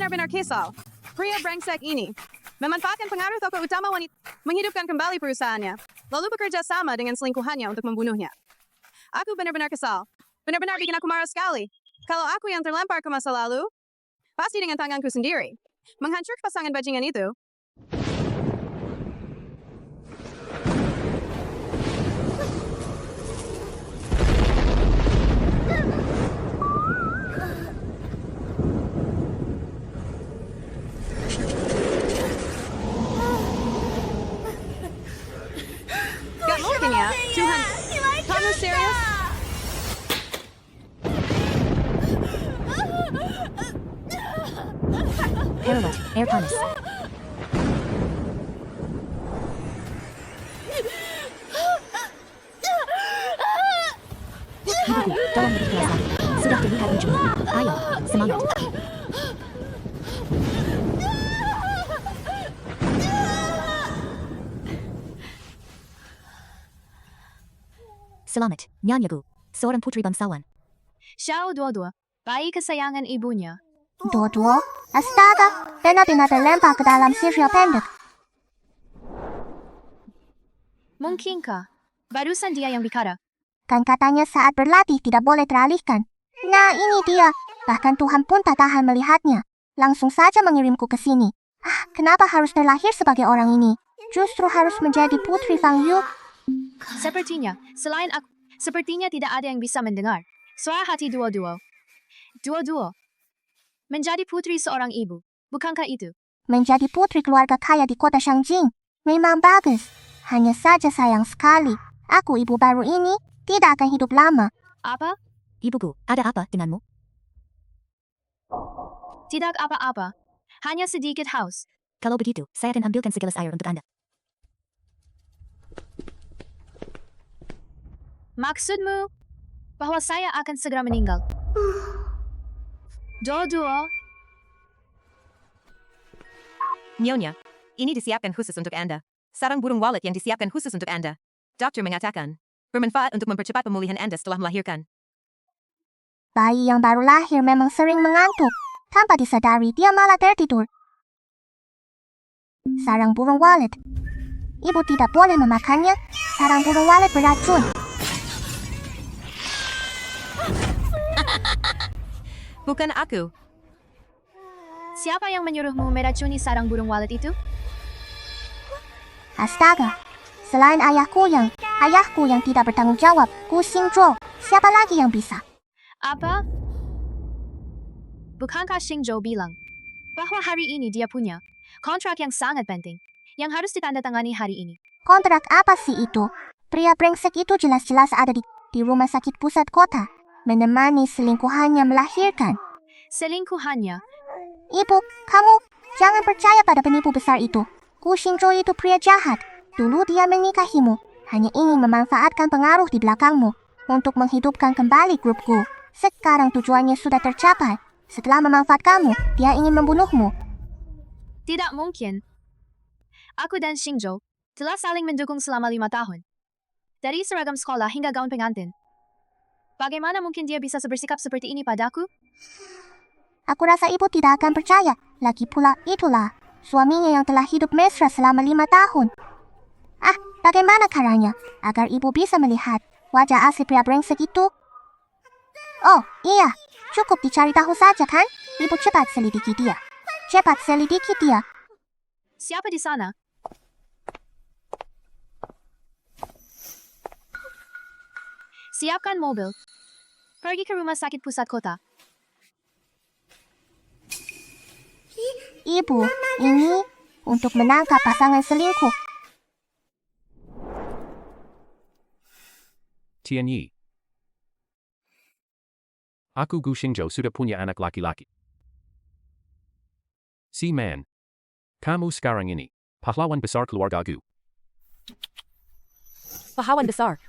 benar-benar kesal. Pria brengsek ini memanfaatkan pengaruh tokoh utama wanita, menghidupkan kembali perusahaannya, lalu bekerja sama dengan selingkuhannya untuk membunuhnya. Aku benar-benar kesal. Benar-benar bikin aku marah sekali. Kalau aku yang terlempar ke masa lalu, pasti dengan tanganku sendiri. Menghancur pasangan bajingan itu. Gak mungkin ya, Tuhan. Kamu serius? Paralyte, air panas. Ibuku, tolong berikhlaslah. Sudah terlihat ujungnya. Ayo, semangat. Selamat, Nyanyaku, seorang putri bangsawan. Xiao Duodua, bayi kesayangan ibunya. Duo, astaga, benar-benar terlempar ke dalam serial pendek. Mungkinkah? Barusan dia yang bicara. Kan katanya saat berlatih tidak boleh teralihkan. Nah ini dia, bahkan Tuhan pun tak tahan melihatnya. Langsung saja mengirimku ke sini. Kenapa harus terlahir sebagai orang ini? Justru harus menjadi putri Fang Yu. Sepertinya, selain aku, sepertinya tidak ada yang bisa mendengar suara hati Duo-Duo. Duo-Duo, menjadi putri seorang ibu, bukankah itu? Menjadi putri keluarga kaya di kota Shangjing. Memang bagus. Hanya saja sayang sekali, aku ibu baru ini tidak akan hidup lama. Apa? Ibuku, ada apa denganmu? Tidak apa-apa. Hanya sedikit haus. Kalau begitu, saya akan ambilkan segelas air untuk Anda. Maksudmu bahwa saya akan segera meninggal? Duo-Duo, Nyonya, ini disiapkan khusus untuk Anda. Sarang burung walet yang disiapkan khusus untuk Anda. Dokter mengatakan, bermanfaat untuk mempercepat pemulihan Anda setelah melahirkan. Bayi yang baru lahir memang sering mengantuk. Tanpa disadari, dia malah tertidur. Sarang burung walet. Ibu tidak boleh memakannya. Sarang burung walet beracun. Bukan aku. siapa yang menyuruhmu meracuni sarang burung walet itu? Astaga, selain ayahku yang tidak bertanggung jawab, Gu Xingzhou, siapa lagi yang bisa? Apa? Bukankah Xingzhou bilang bahwa hari ini dia punya kontrak yang sangat penting yang harus ditandatangani hari ini? Kontrak apa sih itu? Pria brengsek itu jelas-jelas ada di rumah sakit pusat kota, menemani selingkuhannya melahirkan. Selingkuhannya? Ibu, kamu jangan percaya pada penipu besar itu. Gu Xingzhou itu pria jahat. Dulu dia menikahimu, hanya ingin memanfaatkan pengaruh di belakangmu untuk menghidupkan kembali grup Gu. Sekarang tujuannya sudah tercapai. Setelah memanfaatkanmu, dia ingin membunuhmu. Tidak mungkin. Aku dan Xingzhou telah saling mendukung selama 5 tahun. Dari seragam sekolah hingga gaun pengantin. Bagaimana mungkin dia bisa bersikap seperti ini padaku? Aku rasa ibu tidak akan percaya. Lagi pula itulah suaminya yang telah hidup mesra selama 5 tahun. Bagaimana caranya agar ibu bisa melihat wajah asli pria brengsek itu? Oh, iya. Cukup dicari tahu saja kan? Ibu cepat selidiki dia. Cepat selidiki dia. Siapa di sana? Siapkan mobil. Pergi ke rumah sakit pusat kota. Ibu, ini untuk menangkap pasangan selingkuh. Tian Yi. Aku Gu Xingzhou sudah punya anak laki-laki. Si Man. Kamu sekarang ini pahlawan besar keluarga Gu. Pahlawan besar.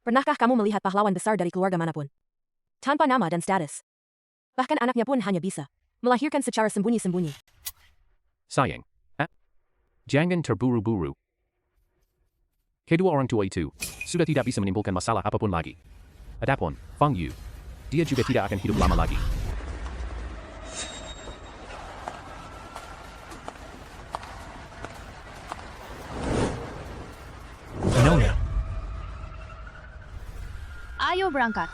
Pernahkah kamu melihat pahlawan besar dari keluarga manapun? Tanpa nama dan status. Bahkan anaknya pun hanya bisa melahirkan secara sembunyi-sembunyi. Sayang. Jangan terburu-buru. Kedua orang tua itu sudah tidak bisa menimbulkan masalah apapun lagi. Adapun Fang Yu, dia juga tidak akan hidup lama lagi. Ayo berangkat.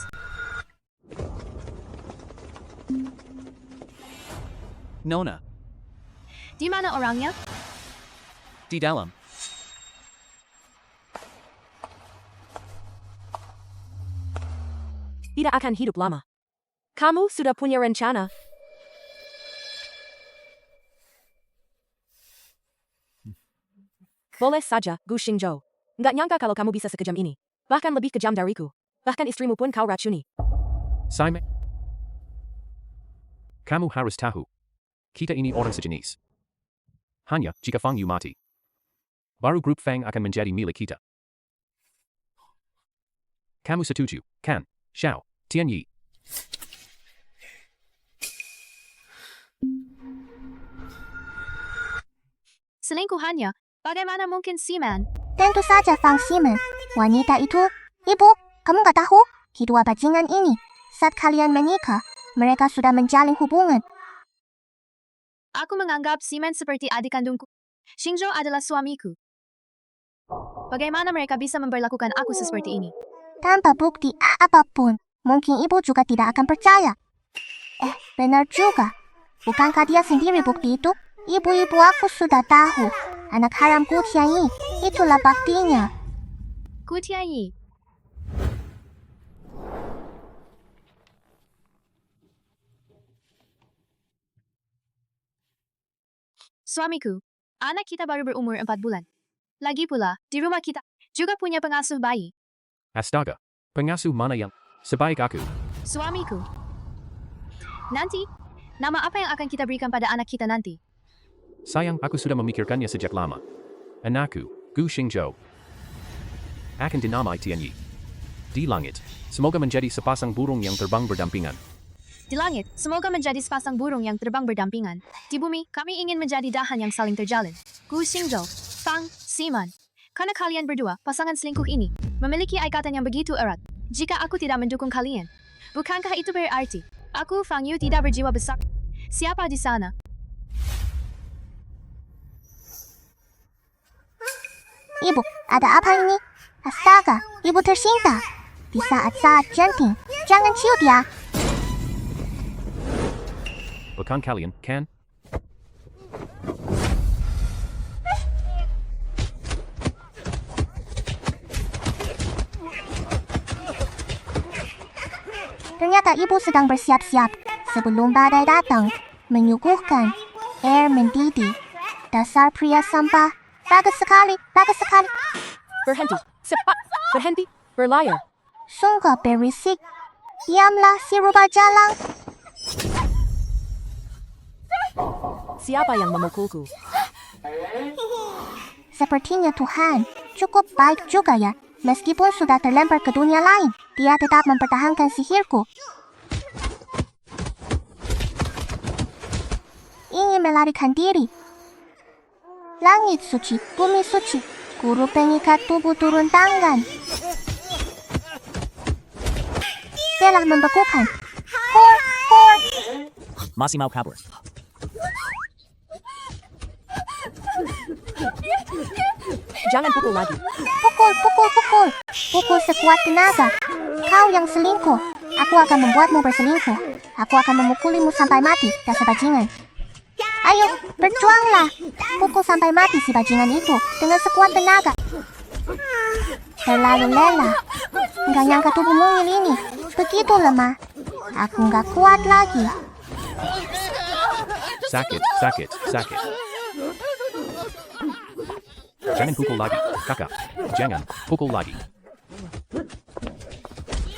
Nona. Di mana orangnya? Di dalam. Tidak akan hidup lama. Kamu sudah punya rencana. Boleh saja, Gu Xingzhou. Nggak nyangka kalau kamu bisa sekejam ini. Bahkan lebih kejam dariku. Bahkan istrimu pun kau racuni. Simon. Kamu harus tahu. Kita ini orang sejenis. Hanya jika Fang Yu mati. Baru grup Fang akan menjadi milik kita. Kamu setuju, kan? Xiao, Tianyi. Selingkuhannya, bagaimana mungkin Siman? Tentu saja Fang Ximen. Wanita itu, ibu, kamu gak tahu? Kedua bajingan ini, saat kalian menikah, mereka sudah menjalin hubungan. Aku menganggap Siman seperti adik kandungku. Xingzhou adalah suamiku. Bagaimana mereka bisa memperlakukan aku seperti ini? Tanpa bukti apapun, mungkin ibu juga tidak akan percaya. Benar juga. Bukankah dia sendiri bukti itu? Ibu-ibu aku sudah tahu. Anak haram Gu Tianyi, itulah baktinya. Gu Tianyi. Suamiku, anak kita baru berumur 4 bulan. Lagi pula, di rumah kita juga punya pengasuh bayi. Astaga. Pengasuh mana yang sebaik aku? Suamiku. Nanti, nama apa yang akan kita berikan pada anak kita nanti? Sayang, aku sudah memikirkannya sejak lama. Anakku, Gu Xingzhou, akan dinamai Tianyi. Di langit, semoga menjadi sepasang burung yang terbang berdampingan. Di langit, semoga menjadi sepasang burung yang terbang berdampingan. Di bumi, kami ingin menjadi dahan yang saling terjalin. Gu Xingzhou, Fang, Siman. Karena kalian berdua, pasangan selingkuh ini, memiliki ikatan yang begitu erat. Jika aku tidak mendukung kalian, bukankah itu berarti aku, Fang Yu, tidak berjiwa besar? Siapa di sana? Ibu, ada apa ini? Astaga, ibu tercinta. Di saat-saat genting, jangan ciut ya. Bukan kalian, kan? Ternyata ibu sedang bersiap-siap sebelum badai datang, menyuguhkan air mendidih. Dasar pria sampah. Bagus sekali, bagus sekali. Berhenti. Cepat. Berhenti. Berlayar. Sungguh berisik. Diamlah si rubah jalang. Siapa yang memukulku? Sepertinya Tuhan cukup baik juga ya. Meskipun sudah terlempar ke dunia lain, dia tetap mempertahankan sihirku. Ingin melarikan diri. Langit suci, bumi suci, guru pengikat tubuh turun tangan. Telah membekukan. Hor, hor. Masih mau kabur. Jangan pukul lagi. Pukul, pukul, pukul. Pukul sekuat tenaga. Kau yang selingkuh. Aku akan membuatmu berselingkuh. Aku akan memukulimu sampai mati, dasar bajingan. Ayo, berjuanglah. Pukul sampai mati si bajingan itu dengan sekuat tenaga. Terlalu lelah. Nggak nyangka tubuh mungil ini begitu lemah. Aku nggak kuat lagi. Sakit, sakit, sakit. Jangan pukul lagi, kakak. Jangan pukul lagi.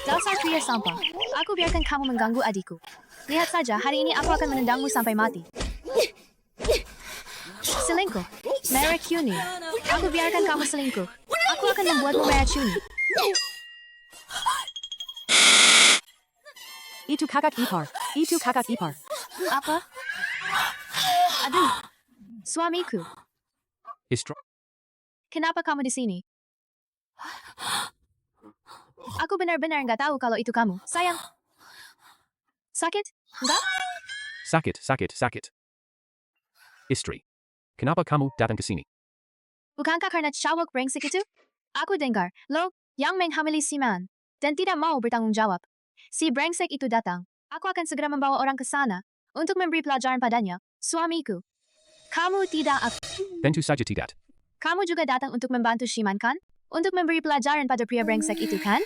Dasar pria sampah. Aku biarkan kamu mengganggu adikku. Lihat saja, hari ini aku akan menendangmu sampai mati. Selingkuh. Meracuni. Aku biarkan kamu selingkuh. Aku akan membuatmu meracuni. Itu kakak ipar. Itu kakak ipar. Apa? Aduh. Suamiku. Istri. Kenapa kamu di sini? Aku benar-benar nggak tahu kalau itu kamu. Sayang. Sakit? Enggak? Sakit, sakit, sakit. Istri. Kenapa kamu datang ke sini? Bukankah karena cowok brengsek itu? Aku dengar, lo, yang menghamili Siman. dan tidak mau bertanggung jawab. Si brengsek itu datang. Aku akan segera membawa orang ke sana untuk memberi pelajaran padanya, suamiku. Kamu tidak Tentu saja tidak. Kamu juga datang untuk membantu Shiman kan? Untuk memberi pelajaran pada pria brengsek itu kan?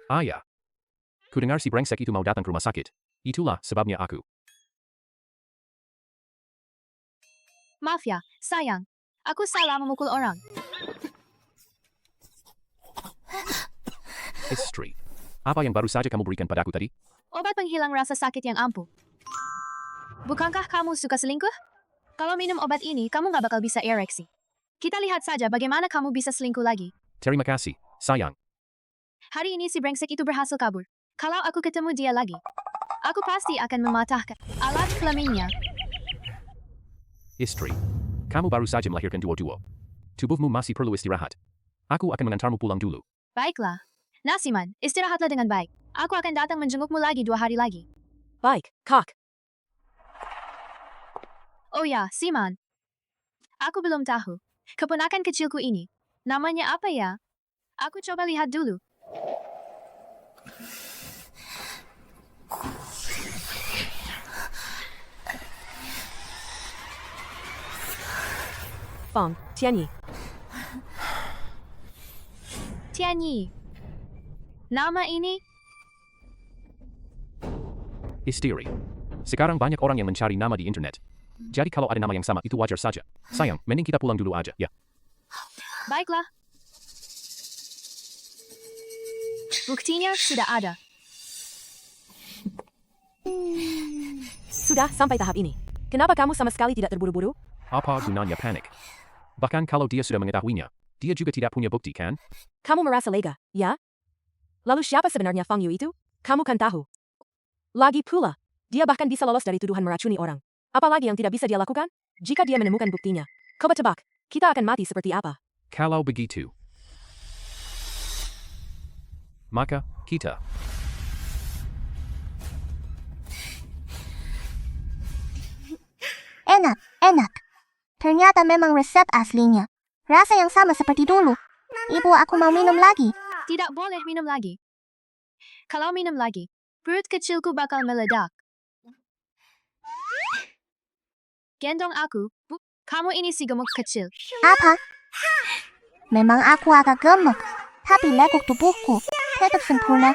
Ayah. Kudengar si brengsek itu mau datang ke rumah sakit. Itulah sebabnya aku. Maaf ya, sayang. Aku salah memukul orang. Istri. Apa yang baru saja kamu berikan padaku tadi? Obat penghilang rasa sakit yang ampuh. Bukankah kamu suka selingkuh? Kalau minum obat ini, kamu gak bakal bisa ereksi. Kita lihat saja bagaimana kamu bisa selingkuh lagi. Terima kasih, sayang. Hari ini si brengsek itu berhasil kabur. Kalau aku ketemu dia lagi, aku pasti akan mematahkan alat kelaminnya. Istri. Kamu baru saja melahirkan duo-duo. Tubuhmu masih perlu istirahat. Aku akan mengantarmu pulang dulu. Baiklah. Nasiman, istirahatlah dengan baik. Aku akan datang menjengukmu lagi 2 hari lagi. Baik, Kak. Oh ya, Siman. Aku belum tahu. Keponakan kecilku ini. Namanya apa ya? Aku coba lihat dulu. Fong, Tianyi. Tianyi. Nama ini? Istri. Sekarang banyak orang yang mencari nama di internet. Jadi kalau ada nama yang sama itu wajar saja. Sayang, mending kita pulang dulu aja, ya. Baiklah. Buktinya sudah ada. Sudah sampai tahap ini. Kenapa kamu sama sekali tidak terburu-buru? Apa gunanya panik? Bahkan kalau dia sudah mengetahuinya, dia juga tidak punya bukti kan? Kamu merasa lega, ya? Lalu siapa sebenarnya Fang Yu itu? Kamu kan tahu. Lagi pula, dia bahkan bisa lolos dari tuduhan meracuni orang. Apalagi yang tidak bisa dia lakukan? Jika dia menemukan buktinya, coba tebak, kita akan mati seperti apa? Kalau begitu, maka kita Enak. Ternyata memang resep aslinya. Rasa yang sama seperti dulu. Ibu, aku mau minum lagi. Tidak boleh minum lagi. Kalau minum lagi, perut kecilku bakal meledak. Gendong aku, Bu. Kamu ini si gemuk kecil. Apa? Memang aku agak gemuk. Tapi lekuk tubuhku tetap sempurna.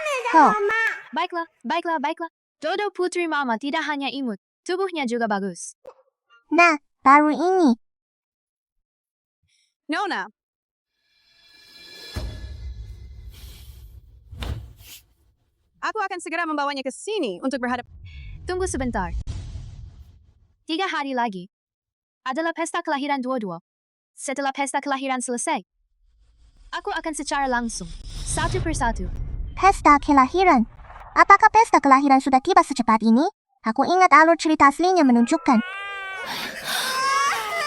Baiklah. Dodo putri mama tidak hanya imut, tubuhnya juga bagus. Nah, baru ini. Nona. Aku akan segera membawanya ke sini untuk berhadap. Tunggu sebentar. 3 hari lagi adalah pesta kelahiran dua-dua. Setelah pesta kelahiran selesai, aku akan secara langsung, satu persatu. Pesta kelahiran. Apakah pesta kelahiran sudah tiba secepat ini? Aku ingat alur cerita aslinya menunjukkan.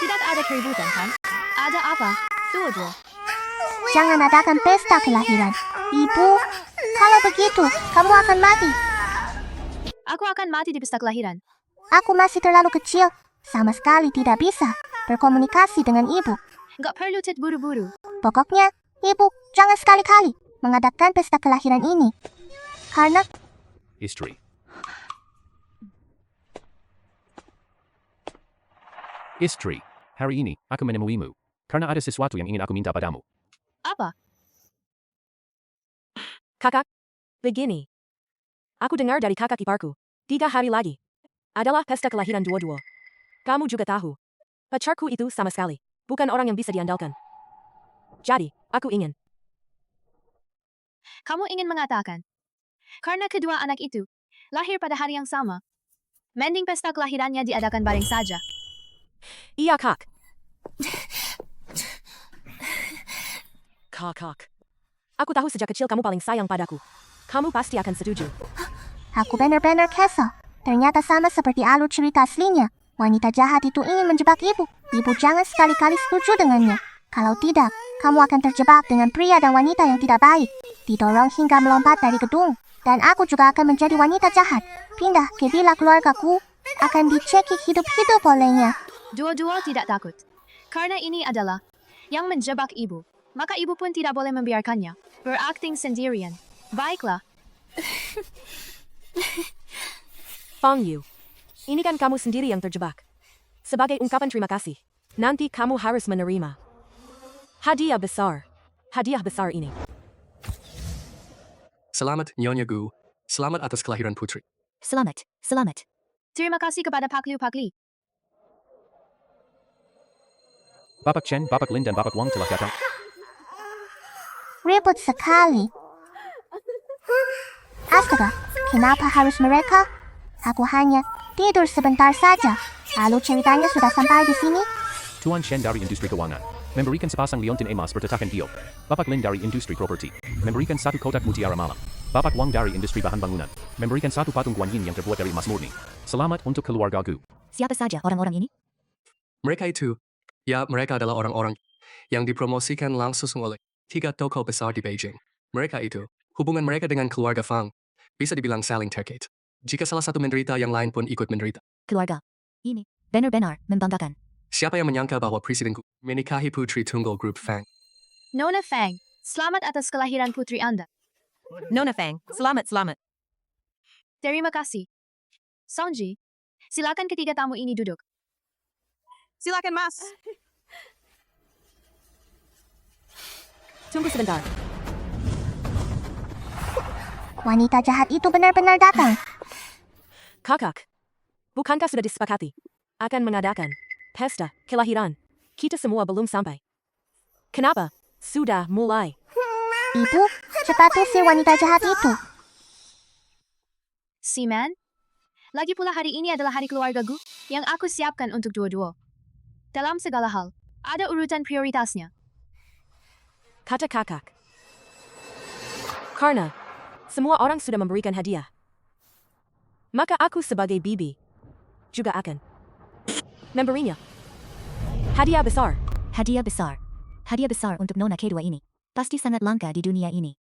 Tidak ada keributan kan? Ada apa? Dua-dua. Jangan adakan pesta kelahiran. Ibu, kalau begitu, kamu akan mati. Aku akan mati di pesta kelahiran. Aku masih terlalu kecil. Sama sekali tidak bisa berkomunikasi dengan ibu. Gak perlu buru-buru. Pokoknya, ibu, jangan sekali-kali mengadakan pesta kelahiran ini. Karena istri. Istri, hari ini aku menemuimu karena ada sesuatu yang ingin aku minta padamu. Apa? Kakak, begini. Aku dengar dari kakak iparku, 3 hari lagi adalah pesta kelahiran dua-dua. Kamu juga tahu, pacarku itu sama sekali bukan orang yang bisa diandalkan. Jadi, aku ingin. Kamu ingin mengatakan, karena kedua anak itu lahir pada hari yang sama, mending pesta kelahirannya diadakan bareng saja. Iya, Kak. Kak. Aku tahu sejak kecil kamu paling sayang padaku. Kamu pasti akan setuju. aku benar-benar kesal. Ternyata sama seperti alur cerita aslinya. Wanita jahat itu ingin menjebak ibu. Ibu jangan sekali-kali setuju dengannya. Kalau tidak, kamu akan terjebak dengan pria dan wanita yang tidak baik. Didorong hingga melompat dari gedung. Dan aku juga akan menjadi wanita jahat. Pindah ke villa keluargaku. Akan dicekik hidup-hidup olehnya. Dua-dua tidak takut. Karena ini adalah yang menjebak ibu. Maka ibu pun tidak boleh membiarkannya berakting sendirian. Baiklah, Fang Yu. Ini kan kamu sendiri yang terjebak. Sebagai ungkapan terima kasih, nanti kamu harus menerima hadiah besar. Hadiah besar ini. Selamat, Nyonya Gu. Selamat atas kelahiran putri. Selamat, selamat. terima kasih kepada Pak Liu Pak Li. Bapak Chen, Bapak Lin dan Bapak Wang telah datang. Ribut sekali. Astaga, kenapa harus mereka? Aku hanya tidur sebentar saja. Lalu ceritanya sudah sampai di sini. Tuan Shen dari Industri Keuangan memberikan sepasang liontin emas bertetakan Dio. Bapak Lin dari Industri Properti memberikan satu kotak mutiara malam. Bapak Wang dari Industri Bahan Bangunan memberikan satu patung Guan Yin yang terbuat dari emas murni. Selamat untuk keluarga Gu. Siapa saja orang-orang ini? Mereka itu, ya mereka adalah orang-orang yang dipromosikan langsung oleh 3 toko besar di Beijing. Mereka itu, hubungan mereka dengan keluarga Fang, bisa dibilang saling terkait. Jika salah satu menderita, yang lain pun ikut menderita. Keluarga. Ini benar-benar membanggakan. Siapa yang menyangka bahwa Presiden Gu menikahi putri tunggal grup Fang? Nona Fang, selamat atas kelahiran putri Anda. Nona Fang, selamat. Terima kasih. Songji, silakan ketiga tamu ini duduk. Silakan, Mas. Tunggu sebentar. Wanita jahat itu benar-benar datang. Kakak, bukankah sudah disepakati akan mengadakan pesta kelahiran? Kita semua belum sampai. Kenapa? Sudah mulai. Ibu, cepat usir wanita jahat itu. Siman, lagi pula hari ini adalah hari keluarga Gu yang aku siapkan untuk dua-dua. Dalam segala hal, ada urutan prioritasnya. Kata kakak. Karena semua orang sudah memberikan hadiah, maka aku sebagai bibi juga akan memberinya hadiah besar. Hadiah besar. Hadiah besar untuk nona kedua ini. Pasti sangat langka di dunia ini.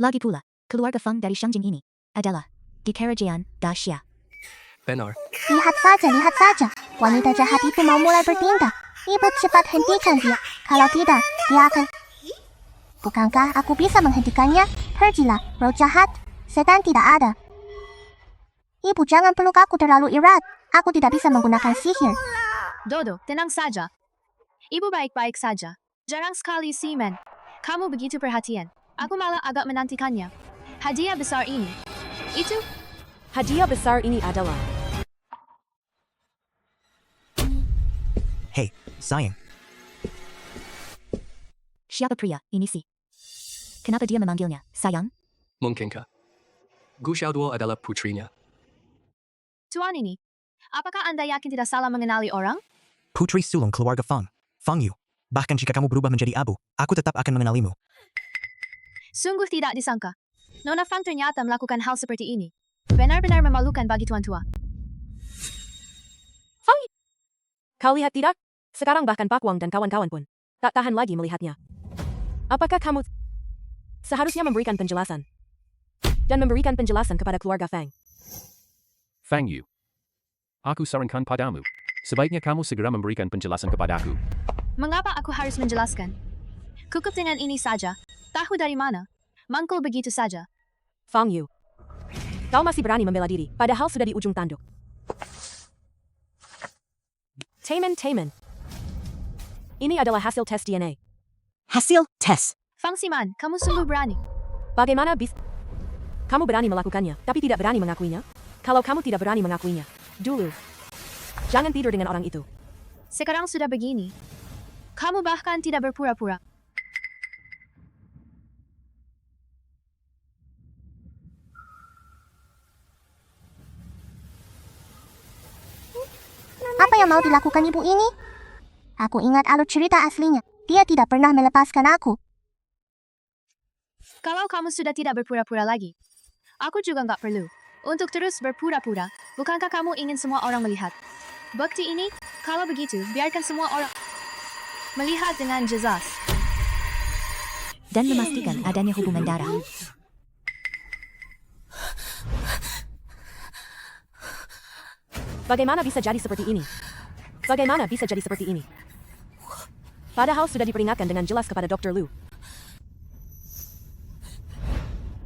Lagi pula, keluarga Fang dari Shangjing ini adalah di kerajaan Daxia. Benar. Lihat saja. Wanita jahat itu mau mulai bertindak. Ibu cepat hentikan dia. Kalau tidak, dia akan... Bukankah aku bisa menghentikannya? Pergilah, roh jahat. Setan tidak ada. Ibu jangan peluk aku terlalu erat. Aku tidak bisa menggunakan sihir. Dodo, tenang saja. Ibu baik-baik saja. Jarang sekali Siman. Kamu begitu perhatian. Aku malah agak menantikannya. Hadiah besar ini. Itu Hadiah besar ini adalah Hey, sayang. Siapa pria ini sih? Kenapa dia memanggilnya sayang? Mungkinkah Gu Xiaoduo adalah putrinya? Tuan ini. Apakah Anda yakin tidak salah mengenali orang? Putri sulung keluarga Fang. Fang Yu. Bahkan jika kamu berubah menjadi abu, aku tetap akan mengenalimu. Sungguh tidak disangka. Nona Fang ternyata melakukan hal seperti ini. Benar-benar memalukan bagi tuan tua. Kau lihat tidak? Sekarang bahkan Pak Wang dan kawan-kawan pun tak tahan lagi melihatnya. Apakah kamu seharusnya memberikan penjelasan dan memberikan penjelasan kepada keluarga Fang? Fang Yu. Aku sarankan padamu, sebaiknya kamu segera memberikan penjelasan kepadaku. Mengapa aku harus menjelaskan? Cukup dengan ini saja. Tahu dari mana? Mangkul begitu saja. Fang Yu, kau masih berani membela diri, padahal sudah di ujung tanduk. Taman. Ini adalah hasil tes DNA. Hasil tes. Fang Siman, kamu sungguh berani. Bagaimana bis? Kamu berani melakukannya, tapi tidak berani mengakuinya? Kalau kamu tidak berani mengakuinya, dulu, jangan tidur dengan orang itu. Sekarang sudah begini. Kamu bahkan tidak berpura-pura. Apa yang mau dilakukan ibu ini? Aku ingat alur cerita aslinya. Dia tidak pernah melepaskan aku. Kalau kamu sudah tidak berpura-pura lagi, aku juga nggak perlu untuk terus berpura-pura. Bukankah kamu ingin semua orang melihat? Bukti ini, kalau begitu, biarkan semua orang melihat dengan jelas. Dan memastikan adanya hubungan darah. Bagaimana bisa jadi seperti ini? Bagaimana bisa jadi seperti ini? Padahal sudah diperingatkan dengan jelas kepada Dr. Lu.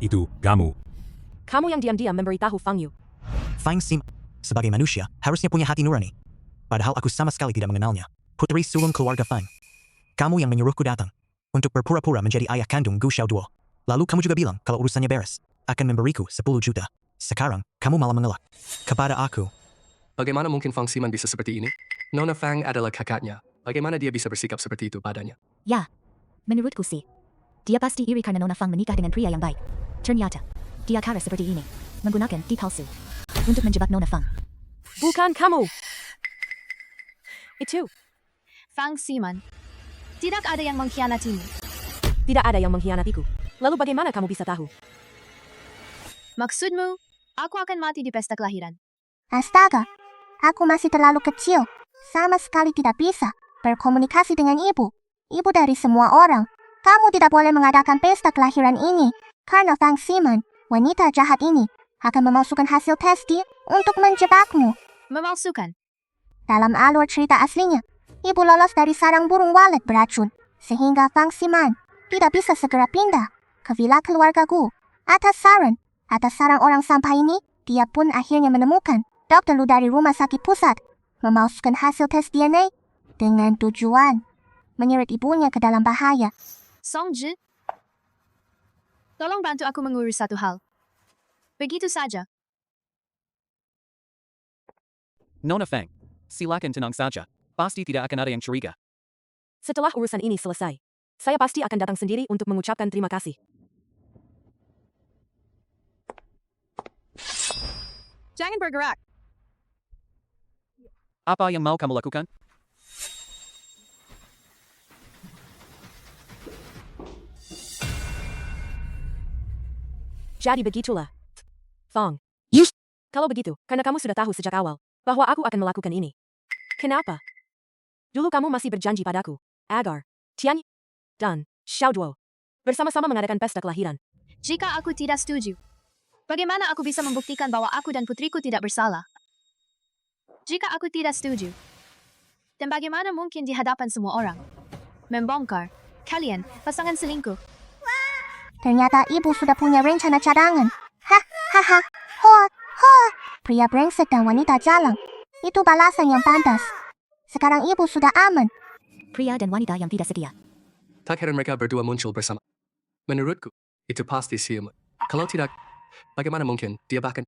Itu, kamu. Kamu yang diam-diam memberitahu Fang Yu. Fang Sim, sebagai manusia, harusnya punya hati nurani. Padahal aku sama sekali tidak mengenalnya. Putri sulung keluarga Fang. Kamu yang menyuruhku datang untuk berpura-pura menjadi ayah kandung Gu Xiaoduo. Lalu kamu juga bilang kalau urusannya beres, akan memberiku 10 juta. Sekarang, kamu malah mengelak kepada aku. Bagaimana mungkin Fang Ximan bisa seperti ini? Nona Fang adalah kakaknya. Bagaimana dia bisa bersikap seperti itu padanya? Ya, menurutku sih. Dia pasti iri karena Nona Fang menikah dengan pria yang baik. Ternyata, dia kara seperti ini, menggunakan di palsu untuk menjebak Nona Fang. Bukan kamu. Itu. Fang Ximan. Tidak ada yang mengkhianatimu. Tidak ada yang mengkhianatiku. Lalu bagaimana kamu bisa tahu? Maksudmu, aku akan mati di pesta kelahiran. Astaga, aku masih terlalu kecil. Sama sekali tidak bisa berkomunikasi dengan ibu. Ibu dari semua orang. Kamu tidak boleh mengadakan pesta kelahiran ini. Karena Fang Ximan, wanita jahat ini, akan memalsukan hasil tes dia untuk menjebakmu. Memalsukan. Dalam alur cerita aslinya, ibu lolos dari sarang burung walet beracun, sehingga Fang Ximan tidak bisa segera pindah ke villa keluarga Gu. Atas saran orang sampah ini, dia pun akhirnya menemukan Dr. Lu dari rumah sakit pusat, memalsukan hasil tes DNA dengan tujuan menyeret ibunya ke dalam bahaya. Song Zhi, tolong bantu aku mengurus satu hal. Begitu saja. Nona Fang, silakan tenang saja. Pasti tidak akan ada yang curiga. Setelah urusan ini selesai, saya pasti akan datang sendiri untuk mengucapkan terima kasih. Jangan bergerak. Apa yang mau kamu lakukan? Jadi begitulah. Fang. Kalau begitu, karena kamu sudah tahu sejak awal bahwa aku akan melakukan ini. Kenapa? Dulu kamu masih berjanji padaku agar Tian dan Xiaoduo bersama-sama mengadakan pesta kelahiran. Jika aku tidak setuju, bagaimana aku bisa membuktikan bahwa aku dan putriku tidak bersalah? Jika aku tidak setuju, dan bagaimana mungkin di hadapan semua orang membongkar kalian pasangan selingkuh? Ternyata ibu sudah punya rencana cadangan. Hahaha, hoa. Pria brengsek dan wanita jalang. Itu balasan yang pantas. Sekarang ibu sudah aman. Pria dan wanita yang tidak setia. Tak heran mereka berdua muncul bersama. Menurutku, itu pasti siuman. Kalau tidak, bagaimana mungkin dia bahkan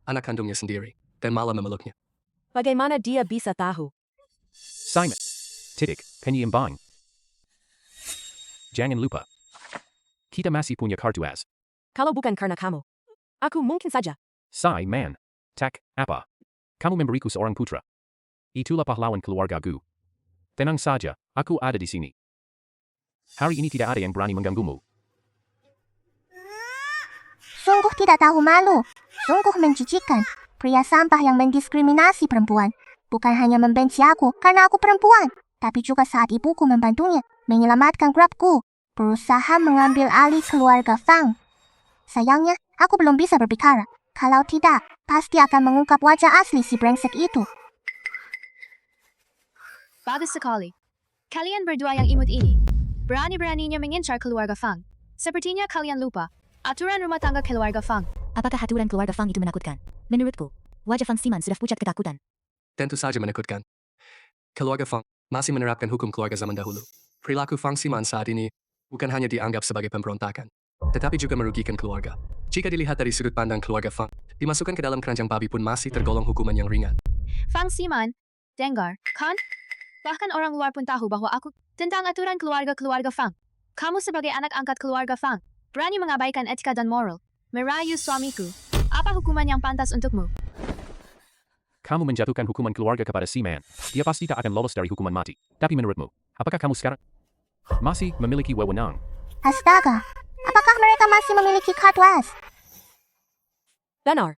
anak kandungnya sendiri dan malah memeluknya? Bagaimana dia bisa tahu? Simon. Titik, penyeimbang. Jangan lupa. Kita masih punya kartu as. Kalau bukan karena kamu, aku mungkin saja. Simon. Tak, apa? Kamu memberiku seorang putra. Itulah pahlawan keluarga Gu. Tenang saja, aku ada di sini. Hari ini tidak ada yang berani mengganggumu. Sungguh tidak tahu malu. Sungguh menjijikan. Pria sampah yang mendiskriminasi perempuan. Bukan hanya membenci aku karena aku perempuan, tapi juga saat ibuku membantunya menyelamatkan Grabku, berusaha mengambil alih keluarga Fang. Sayangnya, aku belum bisa berbicara. Kalau tidak, pasti akan mengungkap wajah asli si brengsek itu. Bagus sekali. Kalian berdua yang imut ini, berani-beraninya mengincar keluarga Fang. Sepertinya kalian lupa aturan rumah tangga keluarga Fang. Apakah aturan keluarga Fang itu menakutkan? Menurutku, wajah Fang Ximan sudah pucat ketakutan. Tentu saja menakutkan. Keluarga Fang masih menerapkan hukum keluarga zaman dahulu. Perilaku Fang Ximan saat ini bukan hanya dianggap sebagai pemberontakan, tetapi juga merugikan keluarga. Jika dilihat dari sudut pandang keluarga Fang, dimasukkan ke dalam keranjang babi pun masih tergolong hukuman yang ringan. Fang Ximan, dengar, kan? Bahkan orang luar pun tahu bahwa aku tentang aturan keluarga Fang. Kamu sebagai anak angkat keluarga Fang, berani mengabaikan etika dan moral, merayu suamiku. Apa hukuman yang pantas untukmu? Kamu menjatuhkan hukuman keluarga kepada si man. Dia pasti tak akan lolos dari hukuman mati. Tapi menurutmu, apakah kamu sekarang masih memiliki wewenang? Astaga, apakah mereka masih memiliki kartu as? Benar.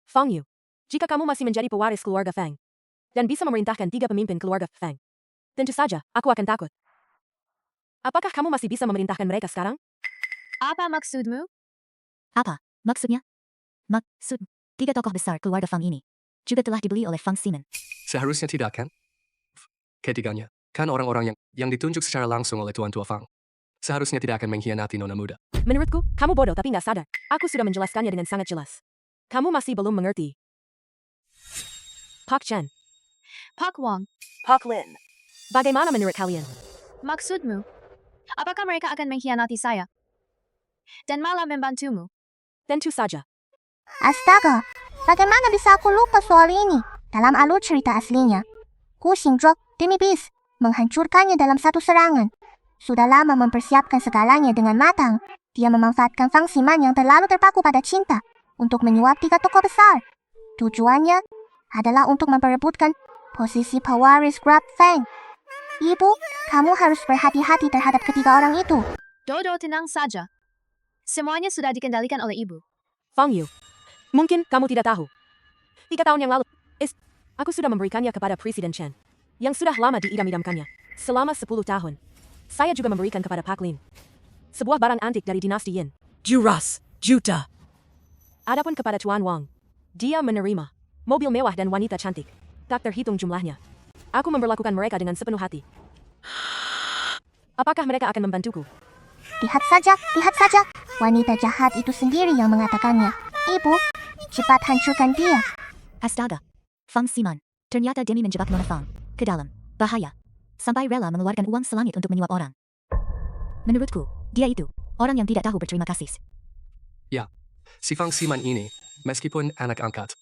Fang Yu, jika kamu masih menjadi pewaris keluarga Fang, dan bisa memerintahkan 3 pemimpin keluarga Fang, tentu saja aku akan takut. Apakah kamu masih bisa memerintahkan mereka sekarang? Apa maksudmu? Apa maksudnya? Maksud 3 tokoh besar keluarga Fang ini juga telah dibeli oleh Fang Ximan. Seharusnya tidak kan? Ketiganya Kan orang-orang yang ditunjuk secara langsung oleh Tuan Tua Fang. Seharusnya tidak akan mengkhianati nona muda. Menurutku, kamu bodoh tapi nggak sadar. Aku sudah menjelaskannya dengan sangat jelas. Kamu masih belum mengerti. Pak Chen, Pak Wong, Pak Lin. Bagaimana menurut kalian? maksudmu? Apakah mereka akan mengkhianati saya? Dan malah membantumu? Tentu saja. Astaga, bagaimana bisa aku lupa soal ini? Dalam alur cerita aslinya, Gu Xingzhou, demi bis, menghancurkannya dalam satu serangan. Sudah lama mempersiapkan segalanya dengan matang. Dia memanfaatkan Fang Ximan yang terlalu terpaku pada cinta untuk menyuap 3 tokoh besar. Tujuannya adalah untuk memperebutkan posisi pewaris Grab Fang. Ibu, kamu harus berhati-hati terhadap ketiga orang itu. Dodo, tenang saja. Semuanya sudah dikendalikan oleh ibu. Fang Yu. Mungkin kamu tidak tahu. 3 tahun yang lalu, aku sudah memberikannya kepada Presiden Chen. Yang sudah lama diidam-idamkannya. Selama 10 tahun. Saya juga memberikan kepada Pak Lin. Sebuah barang antik dari dinasti Yin. Juras, juta. Adapun kepada Tuan Wang. Dia menerima mobil mewah dan wanita cantik. Tak terhitung jumlahnya. Aku memperlakukan mereka dengan sepenuh hati. Apakah mereka akan membantuku? Lihat saja. Wanita jahat itu sendiri yang mengatakannya. Ibu, cepat hancurkan dia. Astaga. Fang Ximan. Ternyata demi menjebak Nona Fang. Ke dalam. Bahaya. Sampai rela mengeluarkan uang selangit untuk menyuap orang. Menurutku, dia itu orang yang tidak tahu berterima kasih. Ya, si Fang Ximan ini, meskipun anak angkat.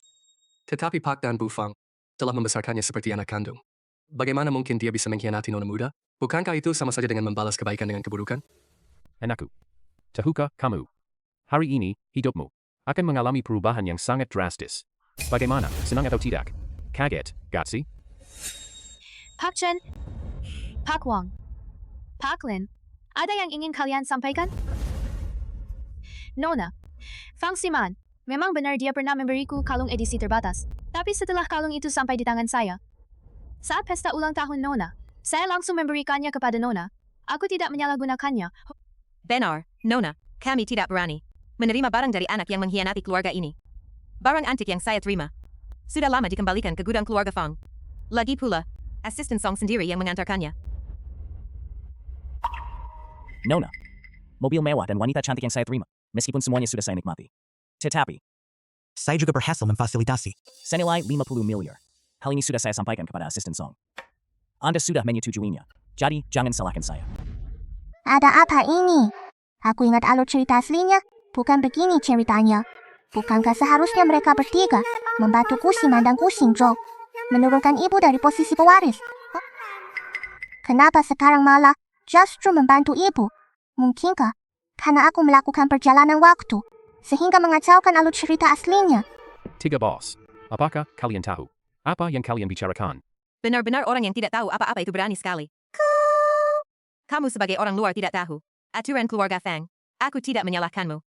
Tetapi Pak dan Bu Fang telah membesarkannya seperti anak kandung. Bagaimana mungkin dia bisa mengkhianati nona muda? Bukankah itu sama saja dengan membalas kebaikan dengan keburukan? Anakku. Tahukah kamu? Hari ini, hidupmu akan mengalami perubahan yang sangat drastis. Bagaimana? Senang atau tidak? Kaget, gak sih? Pak Chen, Pak Wong, Pak Lin, ada yang ingin kalian sampaikan? Nona, Fang Ximan, memang benar dia pernah memberiku kalung edisi terbatas. Tapi setelah kalung itu sampai di tangan saya, saat pesta ulang tahun Nona, saya langsung memberikannya kepada Nona. Aku tidak menyalahgunakannya. Benar, Nona, kami tidak berani menerima barang dari anak yang mengkhianati keluarga ini. Barang antik yang saya terima sudah lama dikembalikan ke gudang keluarga Fang. Lagi pula, asisten Song sendiri yang mengantarkannya. Nona, mobil mewah dan wanita cantik yang saya terima, meskipun semuanya sudah saya nikmati. Tetapi, Saya juga berhasil memfasilitasi. senilai 50 miliar. Hal ini sudah saya sampaikan kepada asisten Song. Anda sudah menyetujuinya, jadi jangan salahkan saya. Ada apa ini? Aku ingat alur cerita aslinya. Bukan begini ceritanya. Bukankah seharusnya mereka bertiga membantu Gu Ximan dan Gu Xingzhou menurunkan ibu dari posisi pewaris? Kenapa sekarang malah justru membantu ibu? Mungkinkah karena aku melakukan perjalanan waktu sehingga mengacaukan alur cerita aslinya? 3 bos. Apakah kalian tahu apa yang kalian bicarakan? Benar-benar orang yang tidak tahu apa-apa itu berani sekali. Kamu sebagai orang luar tidak tahu aturan keluarga Fang. Aku tidak menyalahkanmu.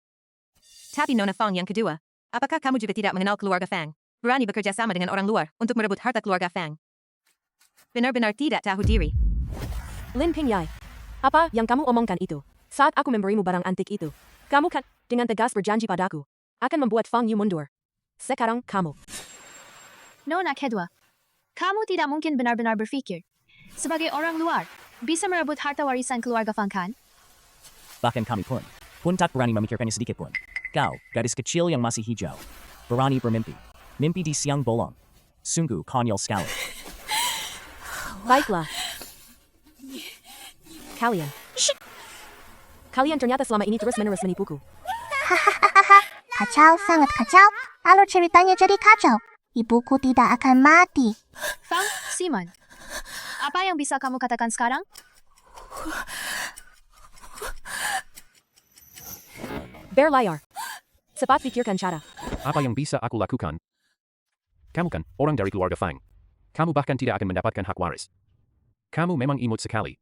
Tapi Nona Fang yang kedua, apakah kamu juga tidak mengenal keluarga Fang? Berani bekerja sama dengan orang luar untuk merebut harta keluarga Fang. Benar-benar tidak tahu diri. Lin Pingyai, apa yang kamu omongkan itu? Saat aku memberimu barang antik itu, kamu kan dengan tegas berjanji padaku akan membuat Fang Yu mundur. Sekarang kamu. Nona kedua, kamu tidak mungkin benar-benar berpikir sebagai orang luar bisa merebut harta warisan keluarga Fang kan? Bahkan kami pun tak berani memikirkannya sedikit pun. Kau, gadis kecil yang masih hijau, berani bermimpi. Mimpi di siang bolong. Sungguh konyol sekali. Baiklah. Kalian ternyata selama ini terus-menerus menipuku. Kacau, sangat kacau. Alur ceritanya jadi kacau. Ibuku tidak akan mati. Fang Ximan, apa yang bisa kamu katakan sekarang? Berlayar. Cepat pikirkan cara. Apa yang bisa aku lakukan? Kamu kan orang dari keluarga Fang. Kamu bahkan tidak akan mendapatkan hak waris. Kamu memang imut sekali.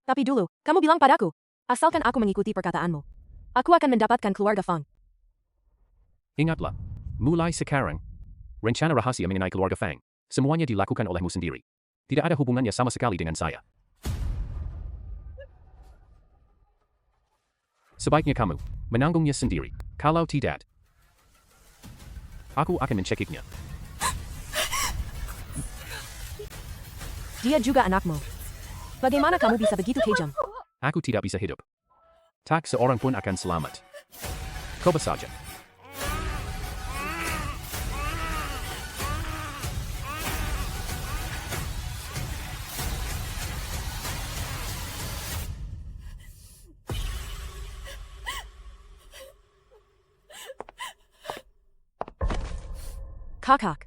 Tapi dulu, kamu bilang padaku, asalkan aku mengikuti perkataanmu, aku akan mendapatkan keluarga Fang. Ingatlah, mulai sekarang, rencana rahasia mengenai keluarga Fang, semuanya dilakukan olehmu sendiri. Tidak ada hubungannya sama sekali dengan saya. Sebaiknya kamu menanggungnya sendiri. Kalau tidak, aku akan mencekiknya. Dia juga anakmu. Bagaimana kamu bisa begitu kejam? Aku tidak bisa hidup. Tak seorang pun akan selamat. Coba saja. Kakak.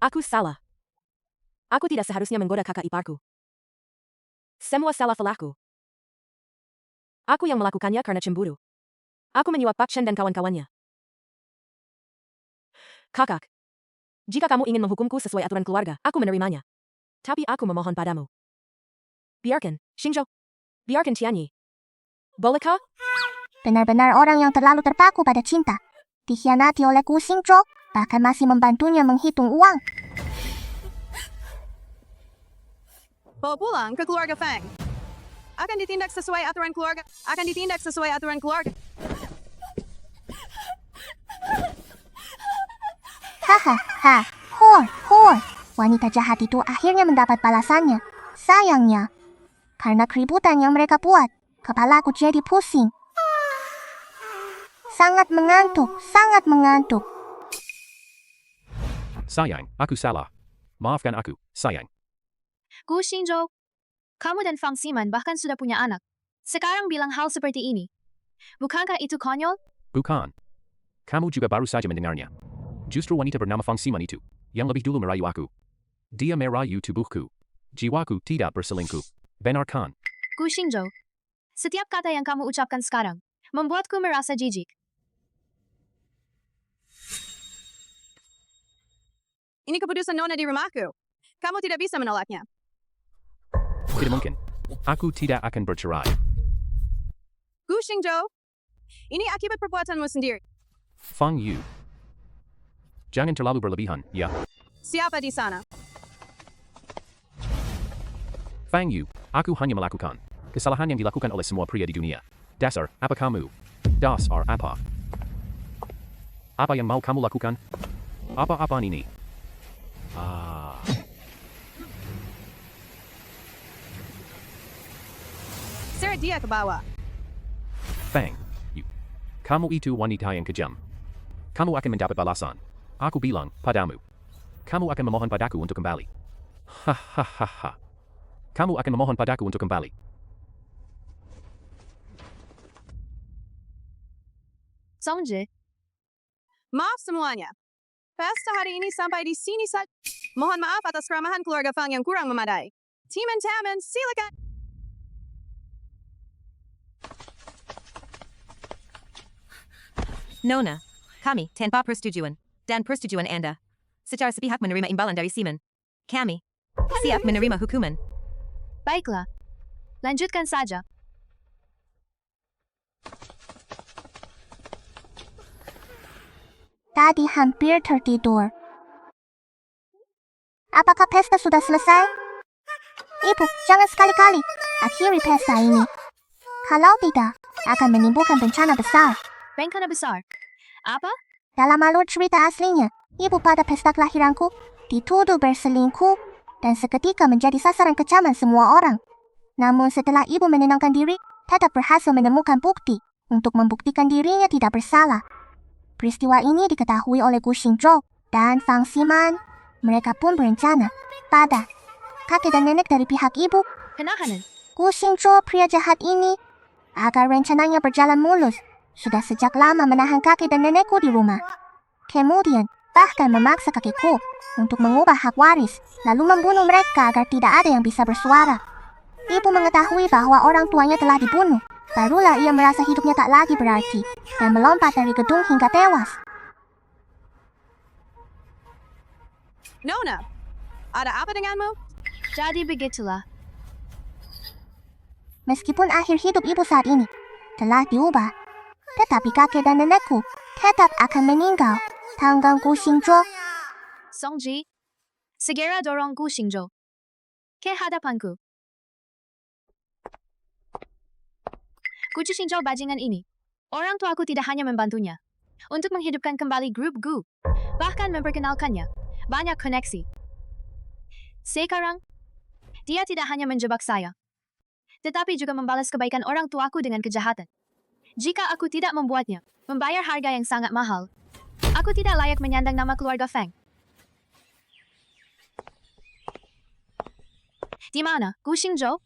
Aku salah. Aku tidak seharusnya menggoda kakak iparku. Semua salah falaku. Aku yang melakukannya karena cemburu. Aku menyuap Pak Shen dan kawan-kawannya. Kakak. Jika kamu ingin menghukumku sesuai aturan keluarga, aku menerimanya. Tapi aku memohon padamu. Biarkan, Xingzhou. Biarkan Tianyi. Bolehkah? Benar-benar orang yang terlalu terpaku pada cinta. Dikhianati oleh Gu Xingzhou, bahkan masih membantunya menghitung uang. Bawa pulang ke keluarga Fang. Akan ditindak sesuai aturan keluarga. Akan ditindak sesuai aturan keluarga. Hahaha, hor. Wanita jahat itu akhirnya mendapat balasannya. Sayangnya, karena keributan yang mereka buat, kepalaku jadi pusing. Sangat mengantuk. Sayang, aku salah. Maafkan aku, sayang. Gu Xingzhou, kamu dan Fang Ximan bahkan sudah punya anak. Sekarang bilang hal seperti ini. Bukankah itu konyol? Bukan. Kamu juga baru saja mendengarnya. Justru wanita bernama Fang Ximan itu, yang lebih dulu merayu aku. Dia merayu tubuhku. Jiwaku tidak berselingkuh. Benarkan. Gu Xingzhou, setiap kata yang kamu ucapkan sekarang, membuatku merasa jijik. Ini keputusan Nona di rumahku. Kamu tidak bisa menolaknya. Tidak mungkin. Aku tidak akan bercerai. Gu Xingzhou, ini akibat perbuatanmu sendiri. Fang Yu. Jangan terlalu berlebihan, ya. Siapa di sana? Fang Yu, aku hanya melakukan kesalahan yang dilakukan oleh semua pria di dunia. Dasar, apa kamu? Dasar apa? Apa yang mau kamu lakukan? Apa-apaan ini? Seret dia ke bawah. Fang Yu. Kamu itu wanita yang kejam. Kamu akan mendapat balasan. Aku bilang padamu. Kamu akan memohon padaku untuk kembali. Hahaha. Kamu akan memohon padaku untuk kembali. Songji, Maaf semuanya. Pesta hari ini sampai di sini saja. Mohon maaf atas keramahan keluarga Fang yang kurang memadai. Timan Taman, silakan. Nona, kami tanpa persetujuan dan persetujuan Anda secara sepihak menerima imbalan dari Ximan. Kami siap menerima hukuman. baiklah. Lanjutkan saja. Tadi hampir tertidur. Apakah pesta sudah selesai? Ibu, jangan sekali-kali akhiri pesta ini. Kalau tidak, akan menimbulkan bencana besar. Bencana besar. Apa? Dalam alur cerita aslinya, ibu pada pesta kelahiranku dituduh berselingkuh dan seketika menjadi sasaran kecaman semua orang. Namun setelah ibu menenangkan diri, tetap berhasil menemukan bukti untuk membuktikan dirinya tidak bersalah. Peristiwa ini diketahui oleh Gu Xingzhou dan Fang Ximan. Mereka pun berencana pada kakek dan nenek dari pihak ibu. Penahanan. Gu Xingzhou, pria jahat ini, agar rencananya berjalan mulus, sudah sejak lama menahan kakek dan nenekku di rumah. Kemudian, bahkan memaksa kakekku untuk mengubah hak waris, lalu membunuh mereka agar tidak ada yang bisa bersuara. Ibu mengetahui bahwa orang tuanya telah dibunuh. Barulah ia merasa hidupnya tak lagi berarti, dan melompat dari gedung hingga tewas. Nona, ada apa denganmu? Jadi begitulah. Meskipun akhir hidup ibu saat ini telah diubah, tetapi kakek dan nenekku tetap akan meninggal. Tanggang Gu Xingzhou. Songji, segera dorong Gu Xingzhou ke hadapanku. Gu Xingzhou bajingan ini. Orang tuaku tidak hanya membantunya untuk menghidupkan kembali grup Gu, bahkan memperkenalkannya banyak koneksi. Sekarang, Dia tidak hanya menjebak saya, tetapi juga membalas kebaikan orang tuaku dengan kejahatan. Jika aku tidak membuatnya, membayar harga yang sangat mahal, aku tidak layak menyandang nama keluarga Feng. Di mana, Gu Xingzhou?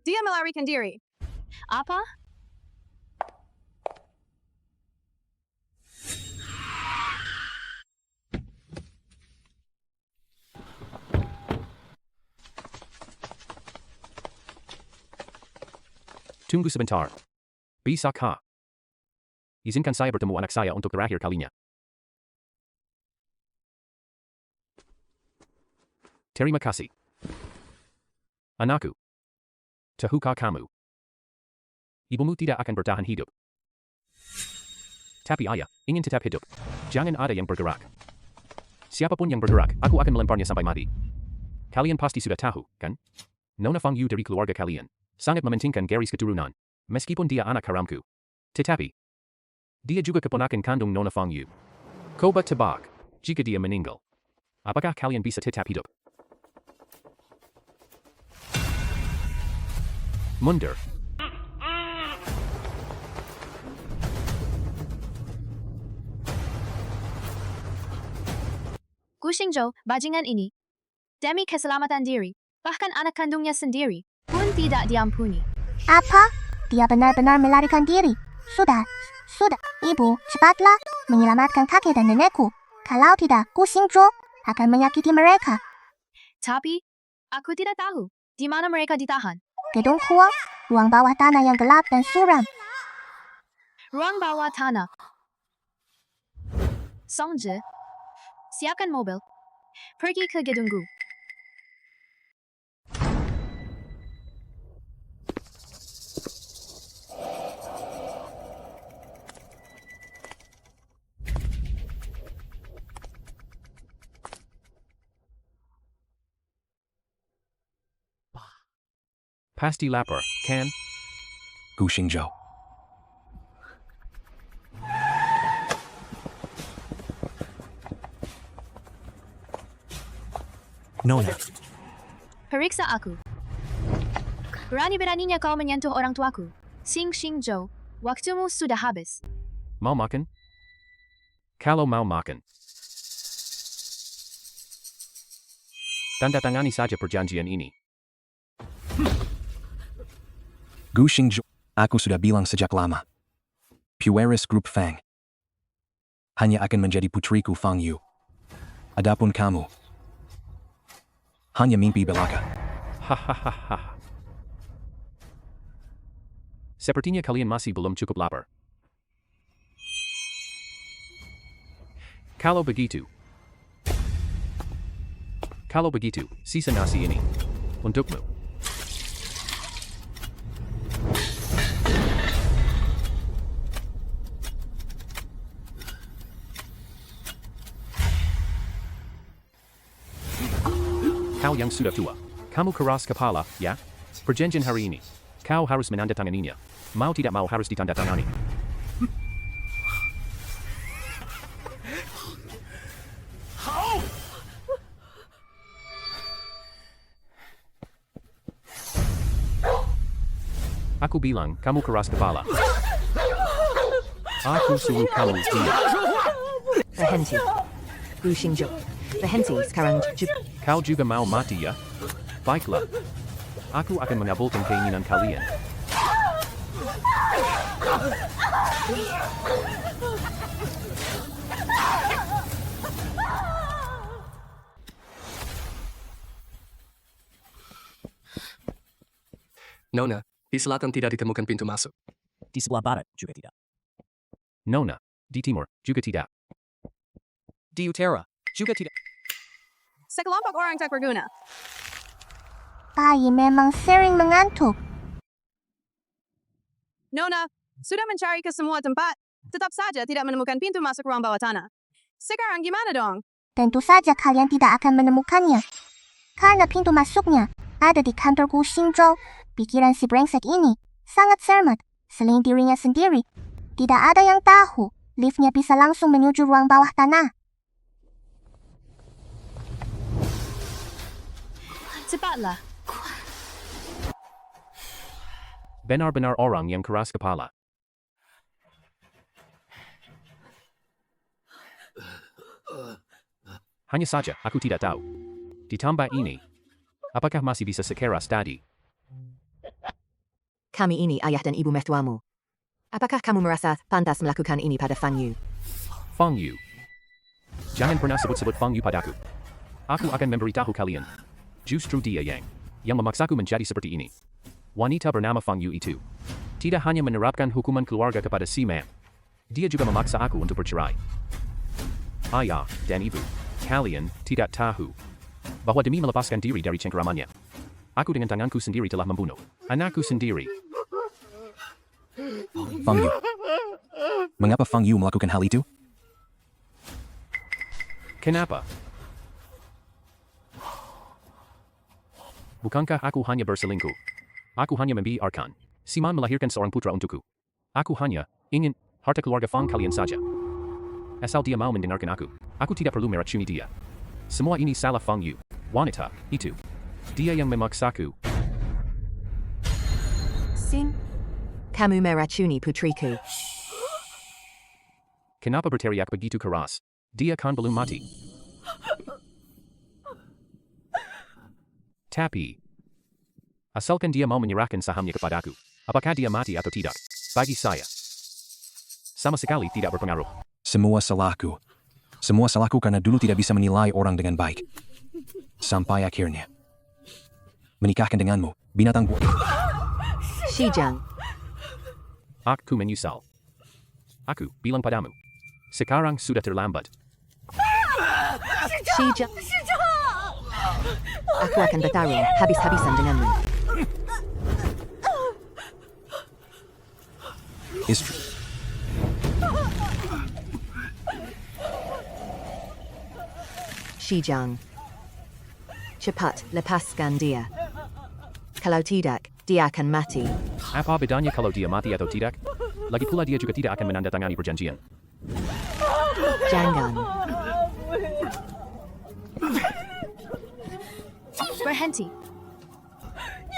Dia melarikan diri. Apa? Tunggu sebentar. Bisakah? Izinkan saya bertemu anak saya untuk terakhir kalinya. Terima kasih. Anakku. Tahukah kamu? Ibumu tidak akan bertahan hidup. Tapi ayah, ingin tetap hidup. Jangan ada yang bergerak. Siapapun yang bergerak, aku akan melemparnya sampai mati. Kalian pasti sudah tahu, kan? Nona Fang Yu dari keluarga kalian sangat mementingkan garis keturunan, meskipun dia anak haramku. Tetapi, dia juga keponakan kandung Nona Fang Yu. Coba tebak, jika dia meninggal, apakah kalian bisa tetap hidup? Mundur. Gu Xingzhou, bajingan ini, demi keselamatan diri, bahkan anak kandungnya sendiri, pun tidak diampuni. Apa? Dia benar-benar melarikan diri. Sudah. Ibu, cepatlah menyelamatkan kakek dan nenekku. Kalau tidak, Gu Xingzhou akan menyakiti mereka. Tapi, aku tidak tahu di mana mereka ditahan. Gedung Kuo, ruang bawah tanah yang gelap dan suram. Ruang bawah tanah. Songzhi, siapkan mobil. Pergi ke gedung Gu. Pasti lapar, kan? Gu Xingzhou. Nona, Periksa aku. Berani-beraninya kau menyentuh orang tuaku. Xingzhou, waktumu sudah habis. Mau makan? Kalau mau makan, tanda tangani saja perjanjian ini. Gu Xingzhou, aku sudah bilang sejak lama. Pueris Group Fang hanya akan menjadi putriku Fang Yu. Adapun kamu, hanya mimpi belaka. Hahaha. Sepertinya kalian masih belum cukup lapar. Kalau begitu, sisa nasi ini untukmu. Kau yang sudah tua, kamu keras kepala, ya? Perjanjian hari ini, kau harus menandatanganinya. Mau tidak mau harus ditandatangani. Aku bilang kamu keras kepala. Aku suruh kamu diam. Berhenti. Gu Xingzhou. Berhenti sekarang juga. Kau juga mau mati ya? Baiklah. Aku akan mengabulkan keinginan kalian. Nona, di selatan tidak ditemukan pintu masuk. Di sebelah barat juga tidak. Nona, di timur juga tidak. Di utara juga tidak. Sekelompok orang tak berguna. Bayi memang sering mengantuk. Nona, sudah mencari ke semua tempat. Tetap saja tidak menemukan pintu masuk ruang bawah tanah. Sekarang gimana dong? Tentu saja kalian tidak akan menemukannya. Karena pintu masuknya ada di kantor Gu Xingzhou. Pikiran si brengsek ini sangat cermat. Selain dirinya sendiri, tidak ada yang tahu liftnya bisa langsung menuju ruang bawah tanah. Cepatlah. Benar-benar orang yang keras kepala. Hanya saja, aku tidak tahu. Ditambah ini, apakah masih bisa sekeras tadi? Kami ini ayah dan ibu mertuamu. Apakah kamu merasa pantas melakukan ini pada Fang Yu? Fang Yu. Jangan pernah sebut-sebut Fang Yu padaku. Aku akan memberitahu kalian. Justru dia yang memaksaku menjadi seperti ini. Wanita bernama Fang Yu itu tidak hanya menerapkan hukuman keluarga kepada si Man. Dia juga memaksa aku untuk bercerai. Ayah dan ibu, kalian tidak tahu bahwa demi melepaskan diri dari cengkeramannya, aku dengan tanganku sendiri telah membunuh anakku sendiri. Fang Yu. Mengapa Fang Yu melakukan hal itu? Kenapa? Bukankah aku hanya berselingkuh? Aku hanya membiarkan si Man melahirkan seorang putra untukku. Aku hanya ingin harta keluarga Fang kalian saja. Asal dia mau mendengarkan aku tidak perlu meracuni dia. Semua ini salah Fang Yu. Wanita itu. Dia yang memaksaku. Sing. Kamu meracuni putriku. Kenapa berteriak begitu keras? Dia kan belum mati. Tapi, asalkan dia mau menyerahkan sahamnya kepadaku, apakah dia mati atau tidak? Bagi saya, sama sekali tidak berpengaruh. Semua salahku. Semua salahku karena dulu tidak bisa menilai orang dengan baik. Sampai akhirnya menikahkan denganmu, binatang Shijang. Aku menyesal. Aku bilang padamu, sekarang sudah terlambat. Shijang. Aku akan bertarung habis-habisan denganmu. istri. Shijang. Cepat lepaskan dia. Kalau tidak, dia akan mati. Apa bedanya kalau dia mati atau tidak? Lagi pula dia juga tidak akan menandatangani perjanjian. Jangan. Berhenti.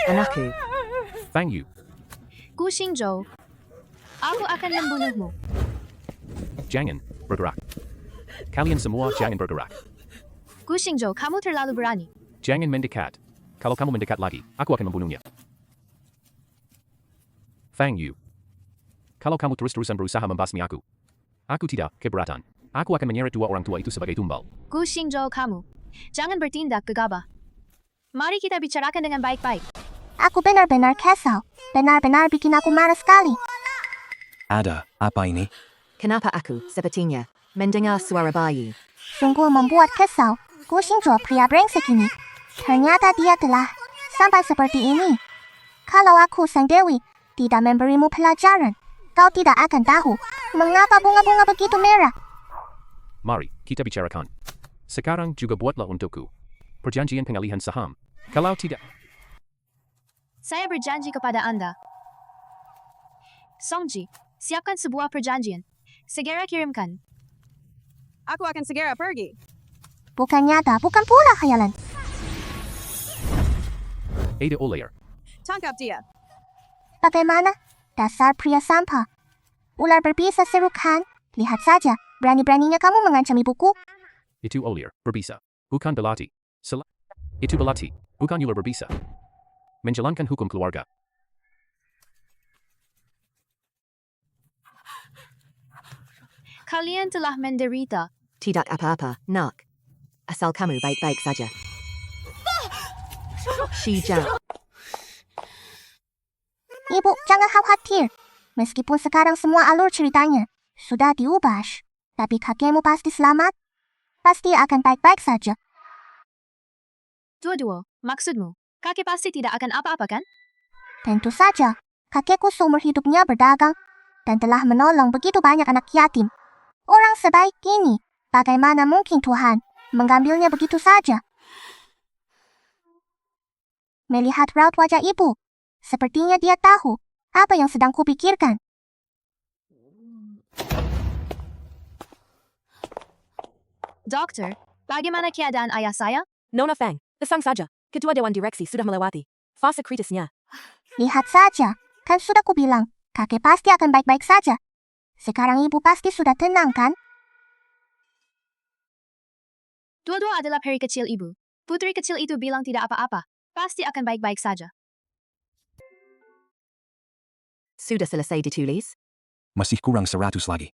Anakku. Fang Yu, Gu Xingzhou. Aku akan membunuhmu. jangan bergerak. Kalian semua jangan bergerak. Gu Xingzhou, kamu terlalu berani. Jangan mendekat. Kalau kamu mendekat lagi, aku akan membunuhnya. Fang Yu, kalau kamu terus-terusan berusaha membasmi aku tidak keberatan. Aku akan menyeret dua orang tua itu sebagai tumbal. Gu Xingzhou, kamu. Jangan bertindak gegabah. Mari kita bicarakan dengan baik-baik. Aku benar-benar kesal. Benar-benar bikin aku marah sekali. Ada apa ini? Kenapa aku sepertinya mendengar suara bayi? Sungguh membuat kesal. Gu Xingzhou pria brengsek ini. Ternyata dia telah sampai seperti ini. Kalau aku sang Dewi tidak memberimu pelajaran, kau tidak akan tahu mengapa bunga-bunga begitu merah. Mari, kita bicarakan. Sekarang juga buatlah untukku perjanjian pengalihan saham. Kalau tidak, Saya berjanji kepada Anda. Songji, siapkan sebuah perjanjian. Segera kirimkan. Aku akan segera pergi. Bukan nyata, bukan pula khayalan. Ada Olayer. Tangkap dia. Bagaimana? Dasar pria sampah. Ular berbisa serukan. Lihat saja, berani-beraninya kamu mengancam ibuku. Itu Olayer, berbisa. Bukan belati. Itu belati, bukan ular berbisa. Menjalankan hukum keluarga. Kalian telah menderita. Tidak apa-apa, nak. Asal kamu baik-baik saja. Shijang. Ibu, jangan khawatir. Meskipun sekarang semua alur ceritanya sudah diubah, tapi kakekmu pasti selamat. Pasti akan baik-baik saja. Dua-dua, maksudmu, kakek pasti tidak akan apa-apa kan? Tentu saja, kakekku seumur hidupnya berdagang dan telah menolong begitu banyak anak yatim. Orang sebaik ini, bagaimana mungkin Tuhan mengambilnya begitu saja? Melihat raut wajah ibu, sepertinya dia tahu apa yang sedang kupikirkan. Dokter, bagaimana keadaan ayah saya? Nona Fang, tenang saja. Ketua Dewan Direksi sudah melewati fase kritisnya. Lihat saja, kan sudah kubilang, kakek pasti akan baik-baik saja. Sekarang ibu pasti sudah tenang kan? Dua-dua adalah peri kecil ibu. Putri kecil itu bilang tidak apa-apa. Pasti akan baik-baik saja. Sudah selesai ditulis? Masih kurang 100 lagi.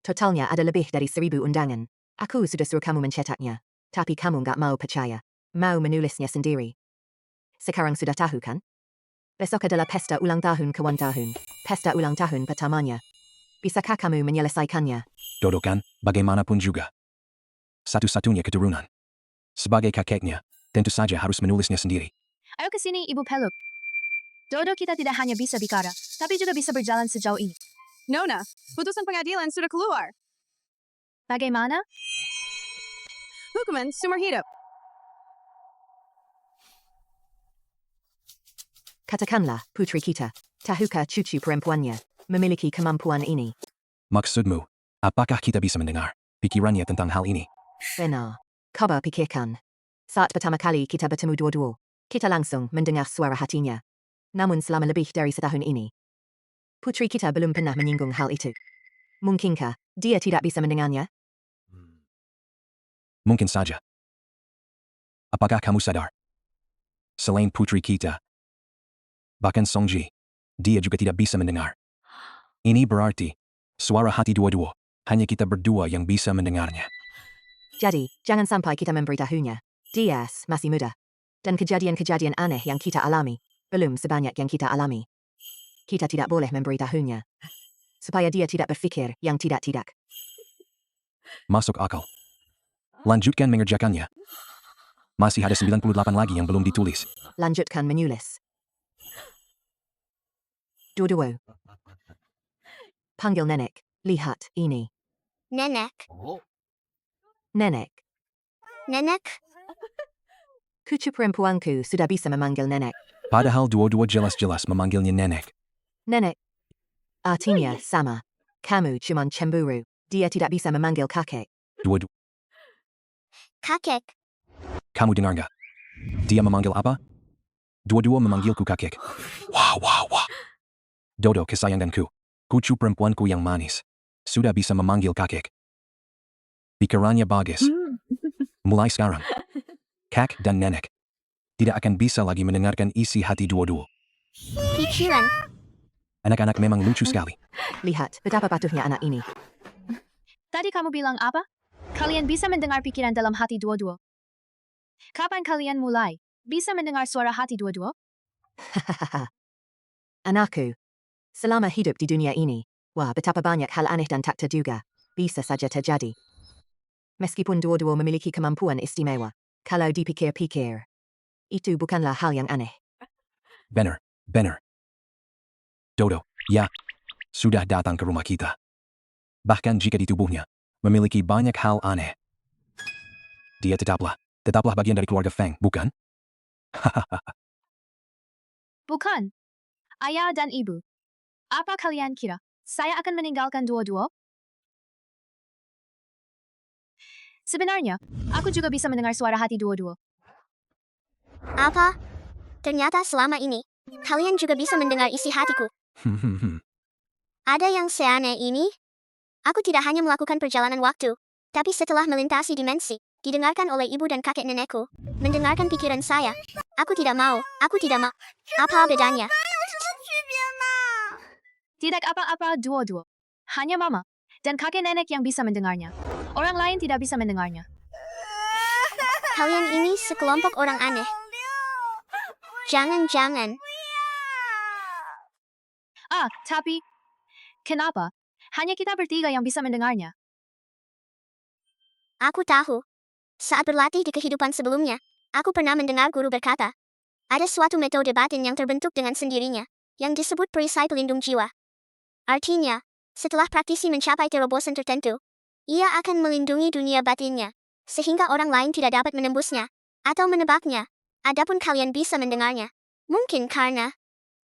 Totalnya ada lebih dari 1000 undangan. Aku sudah suruh kamu mencetaknya. Tapi kamu nggak mau percaya. Mau menulisnya sendiri. Sekarang sudah tahu kan? Besok adalah pesta ulang tahun kawan tahun. Pesta ulang tahun pertamanya. Bisakah kamu menyelesaikannya? Dodo kan, bagaimanapun juga. Satu-satunya keturunan. Sebagai kakeknya, tentu saja harus menulisnya sendiri. Ayo ke sini ibu peluk. Dodo kita tidak hanya bisa bicara, tapi juga bisa berjalan sejauh ini. Nona, putusan pengadilan sudah keluar. Bagaimana? Hukuman seumur hidup. Katakanlah, putri kita, tahukah cucu perempuannya, memiliki kemampuan ini? Maksudmu, apakah kita bisa mendengar pikirannya tentang hal ini? Benar. Coba pikirkan. Saat pertama kali kita bertemu dua-dua, kita langsung mendengar suara hatinya. Namun selama lebih dari setahun ini, putri kita belum pernah menyinggung hal itu. Mungkinkah dia tidak bisa mendengarnya? Mungkin saja. Apakah kamu sadar? Selain putri kita, bahkan Songji, dia juga tidak bisa mendengar. Ini berarti, suara hati dua-dua, hanya kita berdua yang bisa mendengarnya. Jadi, jangan sampai kita memberitahunya. Dia masih muda. Dan kejadian-kejadian aneh yang kita alami, belum sebanyak yang kita alami. Kita tidak boleh memberitahunya. Supaya dia tidak berpikir yang tidak-tidak. Masuk akal. Lanjutkan mengerjakannya. Masih ada 98 lagi yang belum ditulis. Lanjutkan menulis. Dua-dua. Panggil nenek. Lihat ini. Nenek, Nenek. nenek, Cucu perempuanku sudah bisa memanggil nenek. Padahal dua-dua jelas-jelas memanggilnya nenek. Nenek. Artinya sama. Kamu cuman cemburu. Dia tidak bisa memanggil kakek. Dua-dua. kakek, Kamu dengar nggak? Dia memanggil apa? Dua-dua memanggilku kakek. Wah, wah, wah. Dodo kesayanganku. Cucu perempuanku yang manis. Sudah bisa memanggil kakek. Pikirannya bagus. Mulai sekarang, kak dan nenek tidak akan bisa lagi mendengarkan isi hati dua-dua. pikiran, Anak-anak memang lucu sekali. Lihat betapa patuhnya anak ini. Tadi kamu bilang apa? Kalian bisa mendengar pikiran dalam hati dua-dua. Kapan kalian mulai bisa mendengar suara hati dua-dua? Anakku. Selama hidup di dunia ini, wah betapa banyak hal aneh dan tak terduga. Bisa saja terjadi. Meskipun dua-dua memiliki kemampuan istimewa, kalau dipikir-pikir, itu bukanlah hal yang aneh. Benar, benar. Dodo, ya, sudah datang ke rumah kita. Bahkan jika di tubuhnya memiliki banyak hal aneh. Dia tetaplah bagian dari keluarga Feng, bukan? Bukan. Ayah dan ibu. Apa kalian kira? Saya akan meninggalkan dua-dua? Sebenarnya, aku juga bisa mendengar suara hati dua-dua. apa? Ternyata selama ini, kalian juga bisa mendengar isi hatiku. Ada yang seaneh ini? Aku tidak hanya melakukan perjalanan waktu, tapi setelah melintasi dimensi, didengarkan oleh ibu dan kakek nenekku, mendengarkan pikiran saya. Aku tidak mau. Apa bedanya? Tidak apa-apa dua-dua. Hanya mama dan kakek nenek yang bisa mendengarnya. Orang lain tidak bisa mendengarnya. Kalian ini sekelompok orang aneh. Jangan. Tapi, kenapa? Hanya kita bertiga yang bisa mendengarnya. Aku tahu. Saat berlatih di kehidupan sebelumnya, aku pernah mendengar guru berkata, ada suatu metode batin yang terbentuk dengan sendirinya, yang disebut perisai pelindung jiwa. Artinya, setelah praktisi mencapai terobosan tertentu, ia akan melindungi dunia batinnya, sehingga orang lain tidak dapat menembusnya, atau menebaknya. Adapun kalian bisa mendengarnya. Mungkin karena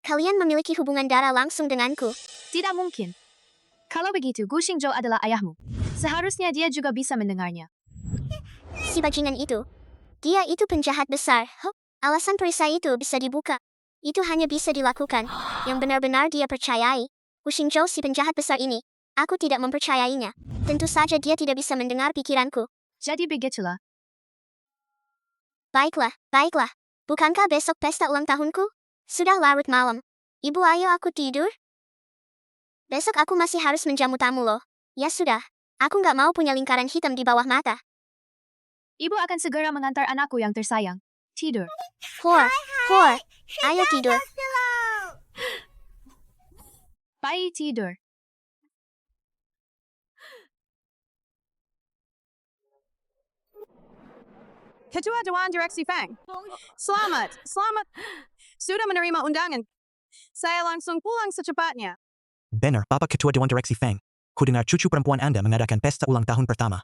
kalian memiliki hubungan darah langsung denganku. Tidak mungkin. Kalau begitu, Gu Xingzhou adalah ayahmu. Seharusnya dia juga bisa mendengarnya. Si bajingan itu. Dia itu penjahat besar. Alasan perisai itu bisa dibuka. Itu hanya bisa dilakukan. Yang benar-benar dia percayai. Hu Xingzhou si penjahat besar ini. Aku tidak mempercayainya. Tentu saja dia tidak bisa mendengar pikiranku. Jadi begitulah. Baiklah, baiklah. Bukankah besok pesta ulang tahunku? Sudah larut malam. Ibu, ayo aku tidur. Besok aku masih harus menjamu tamu loh. Ya sudah. Aku nggak mau punya lingkaran hitam di bawah mata. Ibu akan segera mengantar anakku yang tersayang. Tidur. Hor. Ayo tidur. Bayi tidur. Ketua Dewan Direksi Fang. Selamat. Sudah menerima undangan. Saya langsung pulang secepatnya. Benar, Bapak Ketua Dewan Direksi Fang. Kudengar cucu perempuan Anda mengadakan pesta ulang tahun pertama.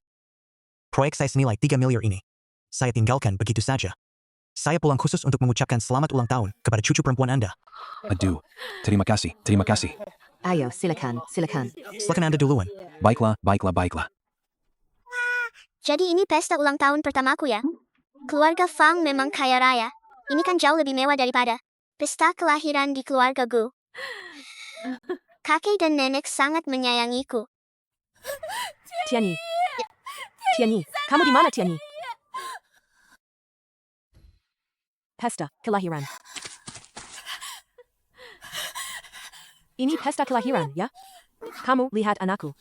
Proyek saya senilai 3 miliar ini. Saya tinggalkan begitu saja. Saya pulang khusus untuk mengucapkan selamat ulang tahun kepada cucu perempuan Anda. Aduh, terima kasih. Ayo, silakan. Silakan Anda duluan. Baiklah. Jadi ini pesta ulang tahun pertamaku ya? Keluarga Fang memang kaya raya. Ini kan jauh lebih mewah daripada pesta kelahiran di keluarga Gu. Kakek dan nenek sangat menyayangiku. Tianyi, kamu di mana Tianyi? Pesta kelahiran. Ini pesta kelahiran, ya? Kamu lihat anakku.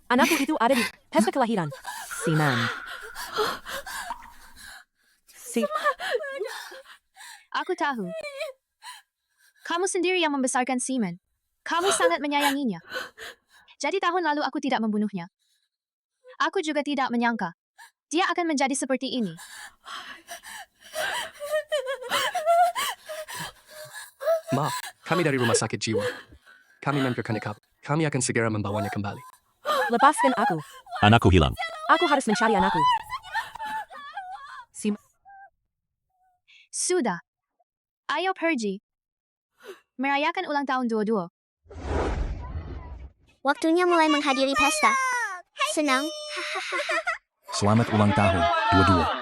Anakku itu ada di pesta kelahiran. Siman. Aku tahu. Kamu sendiri yang membesarkan Simon. Kamu sangat menyayanginya. Jadi tahun lalu aku tidak membunuhnya. Aku juga tidak menyangka dia akan menjadi seperti ini. Maaf, kami dari rumah sakit jiwa. Kami memperkenalkan. Kami akan segera membawanya kembali. Lepaskan aku. Anakku hilang. Aku harus mencari anakku. Sudah. Ayo pergi. Merayakan ulang tahun dua-dua. Waktunya mulai menghadiri pesta. Senang. Selamat ulang tahun, dua-dua.